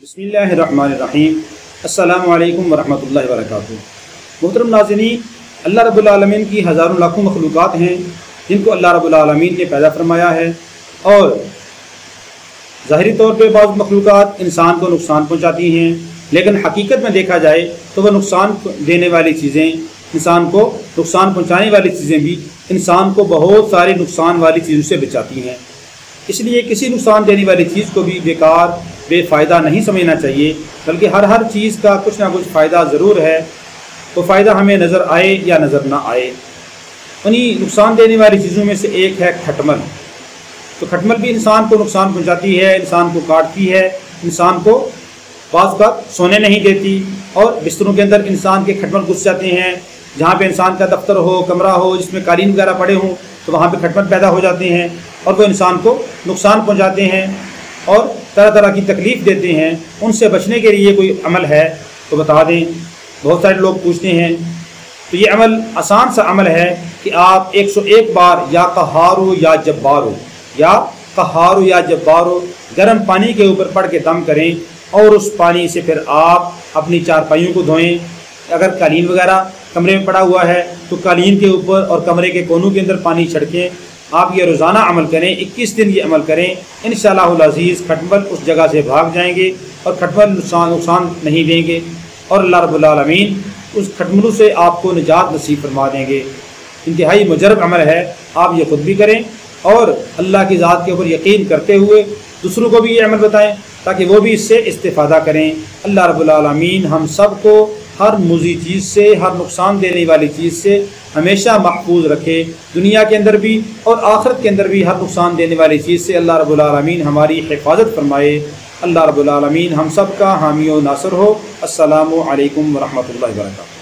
बिस्मिल्लाहिर्रहमानिर्रहीम। अस्सलामु अलैकुम वरहमतुल्लाहि वबरकातुहू। मोहतरम नाज़रीन, अल्लाह रब्बुल आलमीन की हज़ारों लाखों मखलूक़ात हैं जिनको अल्लाह रब्बुल आलमीन ने पैदा फरमाया है, और ज़ाहिरी तौर पे बाज़ मखलूक़ात इंसान को नुकसान पहुँचाती हैं, लेकिन हकीकत में देखा जाए तो वह नुकसान देने वाली चीज़ें, इंसान को नुकसान पहुँचाने वाली चीज़ें भी इंसान को बहुत सारी नुकसान वाली चीज़ों से बचाती हैं। इसलिए किसी नुकसान देने वाली चीज़ को भी बेकार बेफ़ायदा नहीं समझना चाहिए, बल्कि हर चीज़ का कुछ ना कुछ फ़ायदा ज़रूर है। तो फ़ायदा हमें नज़र आए या नज़र ना आए। उन्हीं नुकसान देने वाली चीज़ों में से एक है खटमल। तो खटमल भी इंसान को नुकसान पहुंचाती है, इंसान को काटती है, इंसान को बाज़ का सोने नहीं देती, और बिस्तरों के अंदर इंसान के खटमल घुस जाते हैं। जहाँ पे इंसान का दफ्तर हो, कमरा हो, जिसमें कालीन वगैरह पड़े हों, तो वहाँ पे खटमल पैदा हो जाते हैं और वो इंसान को नुकसान पहुँचाते हैं और तरह तरह की तकलीफ़ देते हैं। उनसे बचने के लिए कोई अमल है तो बता दें। बहुत सारे लोग पूछते हैं। तो ये अमल आसान सा अमल है कि आप 101 बार या कहारो या जब्बारो या कहारो या जब्बारो गर्म पानी के ऊपर पढ़ के दम करें, और उस पानी से फिर आप अपनी चारपाइयों को धोएं। अगर कालीन वगैरह कमरे में पड़ा हुआ है तो कालीन के ऊपर और कमरे के कोनों के अंदर पानी छिड़कें। आप ये रोज़ाना अमल करें, 21 दिन ये अमल करें। इंशाअल्लाहुल अज़ीज़ खटमल उस जगह से भाग जाएंगे और खटमल नुकसान नहीं देंगे, और अल्लाह रब्बुल आलमीन उस खटमलों से आपको निजात नसीब फरमा देंगे। इंतहाई मुजरब अमल है, आप ये ख़ुद भी करें और अल्लाह की ज़ात के ऊपर यकीन करते हुए दूसरों को भी ये अमल बताएं ताकि वो भी इससे इस्तिफ़ादा करें। अल्लाह रब्बुल आलमीन हम सब को हर मुज़ी चीज़ से, हर नुकसान देने वाली चीज़ से हमेशा महफूज रखे, दुनिया के अंदर भी और आखिरत के अंदर भी हर नुकसान देने वाली चीज़ से अल्लाह रब्बुल आलमीन हमारी हिफाजत फरमाए। अल्लाह रब्बुल आलमीन हम सब का हामी व नासर हो। अस्सलामु अलैकुम वरहमतुल्लाहि वबरकातुहू।